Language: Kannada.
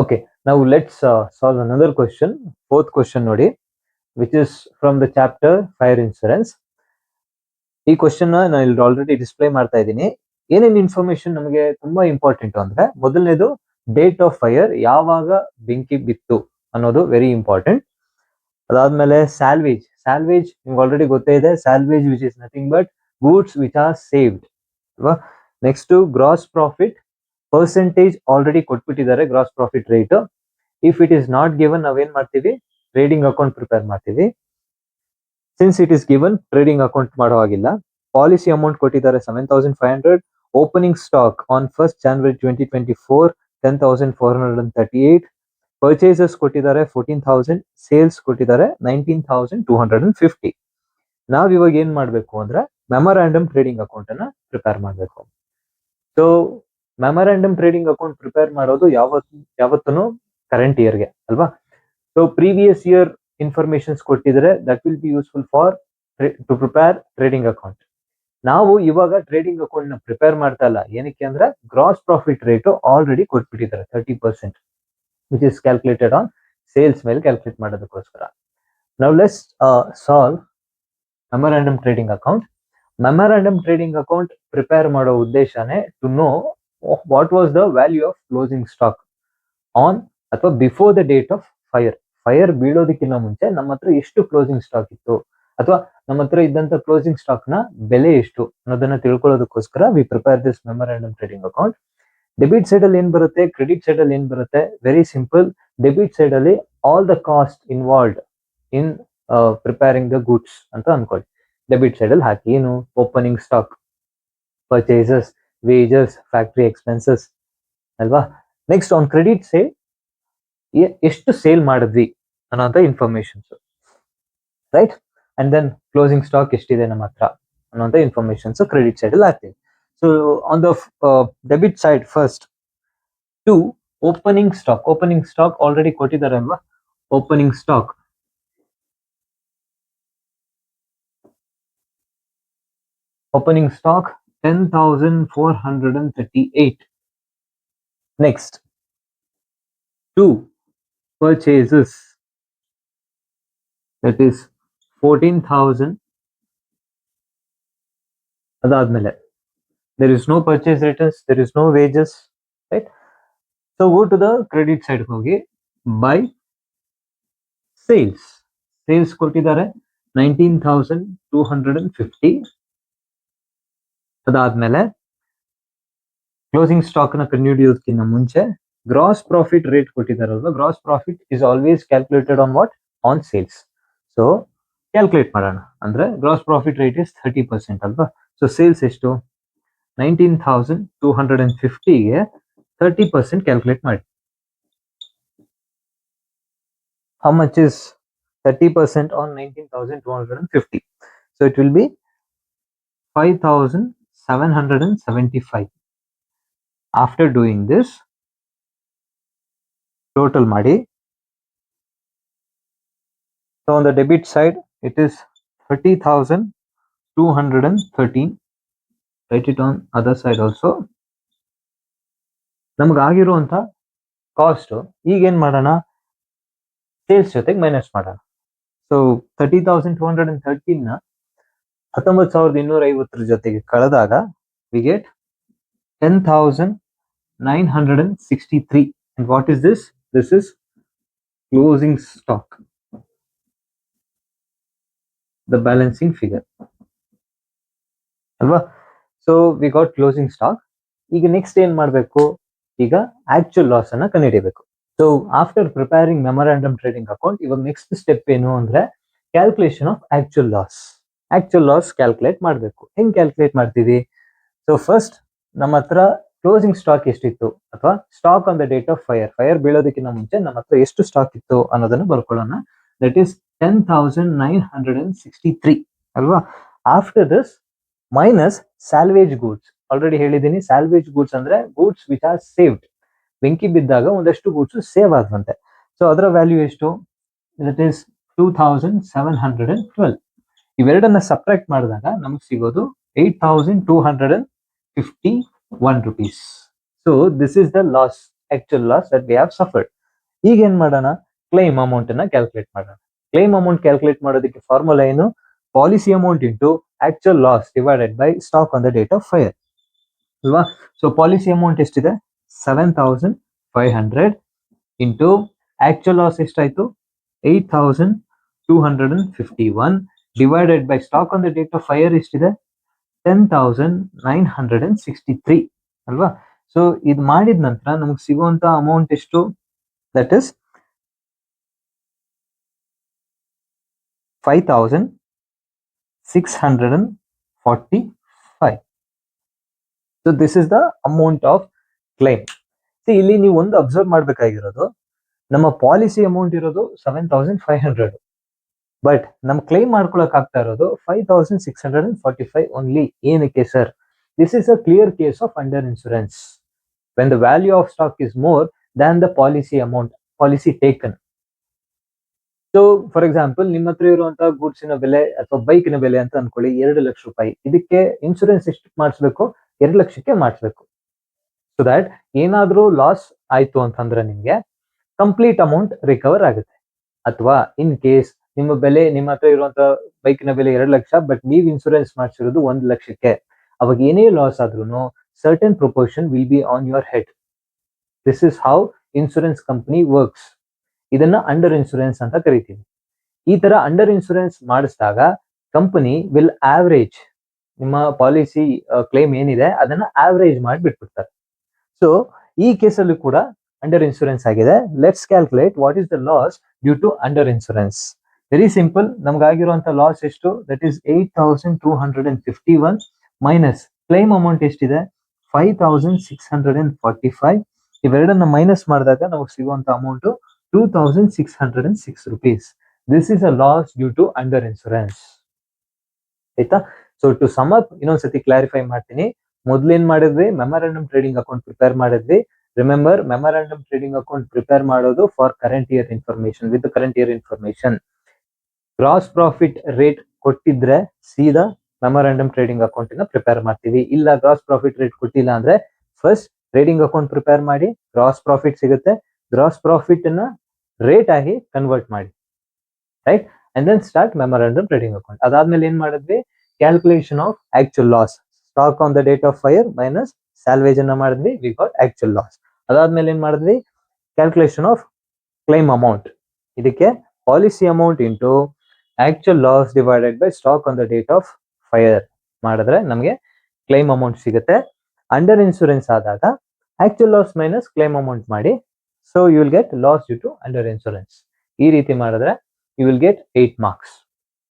Okay, now let's solve another question. Fourth question ನೋಡಿ, which is from the chapter fire insurance. ಈ ಕ್ವಶನ್ ನಾನು ಇಲ್ಲಿ ಆಲ್ರೆಡಿ ಡಿಸ್ಪ್ಲೇ ಮಾಡ್ತಾ ಇದ್ದೀನಿ. ಏನೇನು ಇನ್ಫಾರ್ಮೇಶನ್ ನಮಗೆ ತುಂಬಾ ಇಂಪಾರ್ಟೆಂಟ್ ಅಂದ್ರೆ, ಮೊದಲನೇದು ಡೇಟ್ ಆಫ್ ಫೈರ್, ಯಾವಾಗ ಬೆಂಕಿ ಬಿತ್ತು ಅನ್ನೋದು ವೆರಿ ಇಂಪಾರ್ಟೆಂಟ್. ಅದಾದ್ಮೇಲೆ ಸ್ಯಾಲ್ವೇಜ್ ನಿಮ್ಗೆ ಆಲ್ರೆಡಿ ಗೊತ್ತೇ ಇದೆ. Salvage which is nothing but goods which are saved ಅಲ್ವಾ. Next gross profit percentage already ಕೊಟ್ಬಿಟ್ಟಿದ್ದಾರೆ, gross profit rate. If it is not given ನಾವೇನ್ ಮಾಡ್ತೀವಿ, ಟ್ರೇಡಿಂಗ್ ಅಕೌಂಟ್ ಪ್ರಿಪೇರ್ ಮಾಡ್ತೀವಿ. Since it is given, trading account ಮಾಡೋ ಹಾಗಿಲ್ಲ. ಪಾಲಿಸಿ ಅಮೌಂಟ್ ಕೊಟ್ಟಿದ್ದಾರೆ 7,500. Opening stock on 1st January 2024 10,438. Purchases ಕೊಟ್ಟಿದ್ದಾರೆ 14,000. ಸೇಲ್ಸ್ ಕೊಟ್ಟಿದ್ದಾರೆ 19,250. ನಾವ್ ಇವಾಗ ಏನ್ ಮಾಡ್ಬೇಕು ಅಂದ್ರೆ ಮೆಮೊರಾಂಡಮ್ ಟ್ರೇಡಿಂಗ್ ಅಕೌಂಟ್ ಅನ್ನ ಪ್ರಿಪೇರ್ ಮಾಡ್ಬೇಕು. So memorandum trading account prepare ಮಾಡೋದು ಯಾವತ್ತೂ ಕರೆಂಟ್ ಇಯರ್ಗೆ ಅಲ್ವಾ. ಸೊ ಪ್ರೀವಿಯಸ್ ಇಯರ್ ಇನ್ಫಾರ್ಮೇಶನ್ಸ್ ಕೊಟ್ಟಿದ್ರೆ that will be useful for to prepare trading account. ನಾವು ಇವಾಗ ಟ್ರೇಡಿಂಗ್ ಅಕೌಂಟ್ ನ ಪ್ರಿಪೇರ್ ಮಾಡ್ತಾ ಇಲ್ಲ. ಏನಕ್ಕೆ ಅಂದ್ರೆ ಗ್ರಾಸ್ ಪ್ರಾಫಿಟ್ ರೇಟ್ ಆಲ್ರೆಡಿ ಕೊಟ್ಬಿಟ್ಟಿದ್ದಾರೆ 30%, which is calculated on sales ಮೇಲೆ ಕ್ಯಾಲ್ಕುಲೇಟ್ ಮಾಡೋದಕ್ಕೋಸ್ಕರ. ನಾವು let's solve memorandum trading account. Memorandum trading account prepare ಮಾಡೋ ಉದ್ದೇಶನೇ to know what was the value of closing stock on ಅಥವಾ before the date of fire ಬೀಳೋದಕ್ಕಿಂತ ಮುಂಚೆ ನಮ್ಮ ಹತ್ರ ಎಷ್ಟು ಕ್ಲೋಸಿಂಗ್ ಸ್ಟಾಕ್ ಇತ್ತು, ಅಥವಾ ನಮ್ಮ ಹತ್ರ ಇದ್ದಂತ ಕ್ಲೋಸಿಂಗ್ ಸ್ಟಾಕ್ ನ ಬೆಲೆ ಎಷ್ಟು ಅನ್ನೋದನ್ನ ತಿಳ್ಕೊಳ್ಳೋದಕ್ಕೋಸ್ಕರ we prepare this memorandum trading account. Debit side ಅಲ್ಲಿ ಏನ್ ಬರುತ್ತೆ, ಕ್ರೆಡಿಟ್ ಸೈಡ್ ಅಲ್ಲಿ ಏನ್ ಬರುತ್ತೆ? Very simple. ಡೆಬಿಟ್ ಸೈಡ್ ಅಲ್ಲಿ all the cost involved in preparing the goods ಅಂತ ಅನ್ಕೊಳ್ಳಿ. ಡೆಬಿಟ್ ಸೈಡ್ ಅಲ್ಲಿ ಹಾಕಿ ಏನು, opening stock, purchases, wages, factory expenses ಅಲ್ವಾ. ನೆಕ್ಸ್ಟ್ ಆನ್ ಕ್ರೆಡಿಟ್ ಸೈಡ್ ಎಷ್ಟು ಸೇಲ್ ಮಾಡಿದ್ವಿ ಅನ್ನೋಂಥ informations, right. And then closing stock ಎಷ್ಟಿದೆ ನಮ್ಮ ಹತ್ರ ಅನ್ನೋಂಥ ಇನ್ಫಾರ್ಮೇಶನ್ಸ್ ಕ್ರೆಡಿಟ್ ಸೈಡ್ ಅಲ್ಲಿ ಹಾಕ್ತೀವಿ. So on the debit side first to opening stock already ಕೊಟ್ಟಿದ್ದಾರೆ ಅಲ್ವಾ. Opening stock 10,438. Next, 2 purchases, that is 14,000. Adadmele there is no purchase returns, there is no wages, right? So go to the credit side, hogi by sales ಕೊಟ್ಟಿದ್ದಾರೆ 19,250. ಅದಾದ್ಮೇಲೆ ಕ್ಲೋಸಿಂಗ್ ಸ್ಟಾಕ್ ನ ಕಂಡುಹಿಡಿಯೋದಕ್ಕಿಂತ ಮುಂಚೆ ಗ್ರಾಸ್ ಪ್ರಾಫಿಟ್ ರೇಟ್ ಕೊಟ್ಟಿದ್ದಾರಲ್ವಾ. Gross profit is always calculated on what, on sales. So calculate ಮಾಡೋಣ ಅಂದ್ರೆ ಗ್ರಾಸ್ ಪ್ರಾಫಿಟ್ ರೇಟ್ ಇಸ್ 30% ಅಲ್ವಾ. ಸೊ ಸೇಲ್ಸ್ ಎಷ್ಟು, 19,250ಗೆ 30% ಕ್ಯಾಲ್ಕುಲೇಟ್ ಮಾಡಿ. How much is 30% on 19,250? So it will be 5,775. After doing this, total ಮಾಡಿ. So on the debit side, it is 30,213. Write it on other side also. ನಮಗಾಗಿರುವಂತ ಕಾಸ್ಟ್ ಈಗ ಏನ್ ಮಾಡೋಣ, ಸೇಲ್ಸ್ ಜೊತೆಗೆ ಮೈನಸ್ ಮಾಡೋಣ. ಸೊ 30,213 ನ 19,250 ಜೊತೆಗೆ ಕಳೆದಾಗ we get 10,963. and what is this? This is closing stock, the balancing figure ಅಲ್ವಾ. So we got closing stock. ಈಗ ನೆಕ್ಸ್ಟ್ ಏನ್ ಮಾಡಬೇಕು, ಈಗ ಆಕ್ಚುಯಲ್ ಲಾಸ್ ಅನ್ನ ಕಂಡುಹಿಡಿಯಬೇಕು. So after preparing memorandum trading account, ಇವಾಗ ನೆಕ್ಸ್ಟ್ ಸ್ಟೆಪ್ ಏನು ಅಂದ್ರೆ calculation of actual loss calculate ಮಾಡಬೇಕು. ಹೆಂಗ್ ಕ್ಯಾಲ್ಕುಲೇಟ್ ಮಾಡ್ತೀವಿ? ಸೊ ಫಸ್ಟ್ ನಮ್ಮ ಹತ್ರ ಕ್ಲೋಸಿಂಗ್ ಸ್ಟಾಕ್ ಎಷ್ಟಿತ್ತು, ಅಥವಾ stock on the date of fire ಬೀಳೋದಕ್ಕಿಂತ ಮುಂಚೆ ನಮ್ಮ ಹತ್ರ ಎಷ್ಟು ಸ್ಟಾಕ್ ಇತ್ತು ಅನ್ನೋದನ್ನ ಬರ್ಕೊಳ್ಳೋಣ. ದಟ್ ಈಸ್ 10,963 ಅಲ್ವಾ. After this minus salvage goods. Already ಹೇಳಿದ್ದೀನಿ, ಸ್ಯಾಲ್ವೇಜ್ ಗೂಡ್ಸ್ ಅಂದ್ರೆ ಗೂಡ್ಸ್ ವಿಚ್ ಆರ್ ಸೇವ್ಡ್. ಬೆಂಕಿ ಬಿದ್ದಾಗ ಒಂದಷ್ಟು ಗೂಡ್ಸ್ ಸೇವ್ ಆದ್ವಂತೆ. ಸೊ ಅದರ ವ್ಯಾಲ್ಯೂ ಎಷ್ಟು? That is 2,712. ಇವೆರಡನ್ನ ಸಬ್ಟ್ರಾಕ್ಟ್ ಮಾಡಿದಾಗ ನಮಗೆ ಸಿಗೋದು 8,251 rupees. So this is the loss actual loss that we have suffered. ಈಗ ಏನ್ ಮಾಡೋಣ, ಕ್ಲೈಮ್ ಅಮೌಂಟ್ ಅನ್ನ ಕ್ಯಾಲ್ಕುಲೇಟ್ ಮಾಡೋಣ. ಕ್ಲೈಮ್ ಅಮೌಂಟ್ ಕ್ಯಾಲ್ಕುಲೇಟ್ ಮಾಡೋದಕ್ಕೆ ಫಾರ್ಮುಲಾ ಏನು, policy amount into actual loss divided by stock on the date of fire ಅಲ್ವಾ. ಸೊ ಪಾಲಿಸಿ ಅಮೌಂಟ್ ಎಷ್ಟಿದೆ, 7,500 ಇಂಟು ಆಕ್ಚುಯಲ್ ಲಾಸ್ ಎಷ್ಟಾಯ್ತು, 8,251 divided by stock on the date of fire ಎಷ್ಟಿದೆ, 10,963 ಅಲ್ವಾ. ಸೊ ಇದು ಮಾಡಿದ ನಂತರ ನಮಗೆ ಸಿಗುವಂತ ಅಮೌಂಟ್ ಎಷ್ಟು, that is 5,645. So this is the amount of climb. ಇಲ್ಲಿ ನೀವು ಒಂದು ಅಬ್ಸರ್ವ್ ಮಾಡ್ಬೇಕಾಗಿರೋದು, ನಮ್ಮ ಪಾಲಿಸಿ ಅಮೌಂಟ್ ಇರೋದು 7,500, ಬಟ್ ನಮ್ ಕ್ಲೈಮ್ ಮಾಡ್ಕೊಳಕ್ ಆಗ್ತಾ ಇರೋದು 5,645 ಓನ್ಲಿ. ಏನಕ್ಕೆ sir, this is a clear case of under insurance when the value of stock is more than the policy amount, policy taken. So for example, ನಿಮ್ಮ ಹತ್ರ ಇರುವಂತಹ ಗೂಡ್ಸಿನ ಬೆಲೆ ಅಥವಾ ಬೈಕಿನ ಬೆಲೆ ಅಂತ ಅನ್ಕೊಳ್ಳಿ 2 ಲಕ್ಷ ರೂಪಾಯಿ. ಇದಕ್ಕೆ ಇನ್ಶೂರೆನ್ಸ್ ಎಷ್ಟು ಮಾಡಿಸ್ಬೇಕು, 2 ಲಕ್ಷಕ್ಕೆ ಮಾಡಿಸ್ಬೇಕು. ಸೊ ದಟ್ ಏನಾದ್ರೂ ಲಾಸ್ ಆಯ್ತು ಅಂತಂದ್ರೆ ನಿಮ್ಗೆ ಕಂಪ್ಲೀಟ್ ಅಮೌಂಟ್ ರಿಕವರ್ ಆಗುತ್ತೆ. ಅಥವಾ ಇನ್ ಕೇಸ್ ನಿಮ್ಮ ಹತ್ರ ಇರುವಂತ ಬೈಕಿನ ಬೆಲೆ 2 ಲಕ್ಷ, ಬಟ್ ನೀವು ಇನ್ಶೂರೆನ್ಸ್ ಮಾಡಿಸಿರೋದು 1 ಲಕ್ಷಕ್ಕೆ, ಅವಾಗ ಏನೇ ಲಾಸ್ ಆದ್ರೂ certain proportion will be on your head. This is how insurance company works. ಇದನ್ನ ಅಂಡರ್ ಇನ್ಶೂರೆನ್ಸ್ ಅಂತ ಕರಿತೀವಿ. ಈ ತರ ಅಂಡರ್ ಇನ್ಶೂರೆನ್ಸ್ ಮಾಡಿಸಿದಾಗ ಕಂಪನಿ ವಿಲ್ ಆವರೇಜ್ ನಿಮ್ಮ ಪಾಲಿಸಿ ಕ್ಲೇಮ್ ಏನಿದೆ ಅದನ್ನ ಆವರೇಜ್ ಮಾಡಿ ಬಿಟ್ಬಿಡ್ತಾರೆ. ಸೊ ಈ ಕೇಸಲ್ಲೂ ಕೂಡ ಅಂಡರ್ ಇನ್ಶೂರೆನ್ಸ್ ಆಗಿದೆ. Let's calculate what is the loss due to under insurance. Very simple, ನಮ್ಗಾಗಿರುವಂತ ಲಾಸ್ ಎಷ್ಟು, that is 8,251 minus claim amount ಎಷ್ಟಿದೆ 5,645. ಇವೆರಡನ್ನ ಮೈನಸ್ ಮಾಡಿದಾಗ ನಮಗೆ ಸಿಗುವಂತ amount 2,606 rupees. This is a loss due to under insurance. ಆಯ್ತಾ. ಸೊ ಟು ಸಮ್ ಅಪ್ ಇನ್ನೊಂದ್ಸತಿ ಕ್ಲಾರಿಫೈ ಮಾಡ್ತೀನಿ. ಮೊದ್ಲೇನ್ ಮಾಡಿದ್ವಿ, ಮೆಮೊರಾಂಡಮ್ ಟ್ರೇಡಿಂಗ್ ಅಕೌಂಟ್ ಪ್ರಿಪೇರ್ ಮಾಡಿದ್ವಿ. Remember, memorandum trading account prepare ಮಾಡೋದು for current year information, with current year information. Gross profit rate ಕೊಟ್ಟಿದ್ರೆ ಸೀದಾ ಮೆಮೊರಾಂಡಮ್ ಟ್ರೇಡಿಂಗ್ ಅಕೌಂಟ್ ನ ಪ್ರಿಪೇರ್ ಮಾಡ್ತೀವಿ. ಇಲ್ಲ ಗ್ರಾಸ್ ಪ್ರಾಫಿಟ್ ರೇಟ್ ಕೊಟ್ಟಿಲ್ಲ ಅಂದ್ರೆ ಫಸ್ಟ್ ಟ್ರೇಡಿಂಗ್ ಅಕೌಂಟ್ ಪ್ರಿಪೇರ್ ಮಾಡಿ, ಗ್ರಾಸ್ ಪ್ರಾಫಿಟ್ ಸಿಗುತ್ತೆ, ಗ್ರಾಸ್ ಪ್ರಾಫಿಟ್ ಅನ್ನ ರೇಟ್ ಆಗಿ ಕನ್ವರ್ಟ್ ಮಾಡಿ, right, and then start memorandum trading account. ಅದಾದ್ಮೇಲೆ ಏನ್ ಮಾಡಿದ್ವಿ, calculation of actual loss, stock on the date of fire minus salvage ಅನ್ನ ಮಾಡಿದ್ವಿ, ವಿ ಗಾಟ್ ಆಕ್ಚುಯಲ್ ಲಾಸ್. ಅದಾದ್ಮೇಲೆ ಏನ್ ಮಾಡಿದ್ವಿ, ಕ್ಯಾಲ್ಕುಲೇಷನ್ ಆಫ್ ಕ್ಲೈಮ್ ಅಮೌಂಟ್. ಇದಕ್ಕೆ policy amount into actual loss divided by stock on the date of fire ಮಾಡಿದ್ರೆ ನಮಗೆ ಕ್ಲೈಮ್ ಅಮೌಂಟ್ ಸಿಗುತ್ತೆ. ಅಂಡರ್ ಇನ್ಶೂರೆನ್ಸ್ ಆದಾಗ actual loss minus claim amount ಮಾಡಿ, so you will get loss due to under insurance. ಈ ರೀತಿ ಮಾಡಿದ್ರೆ ಯು ವಿಲ್ ಗೆಟ್ 8 marks.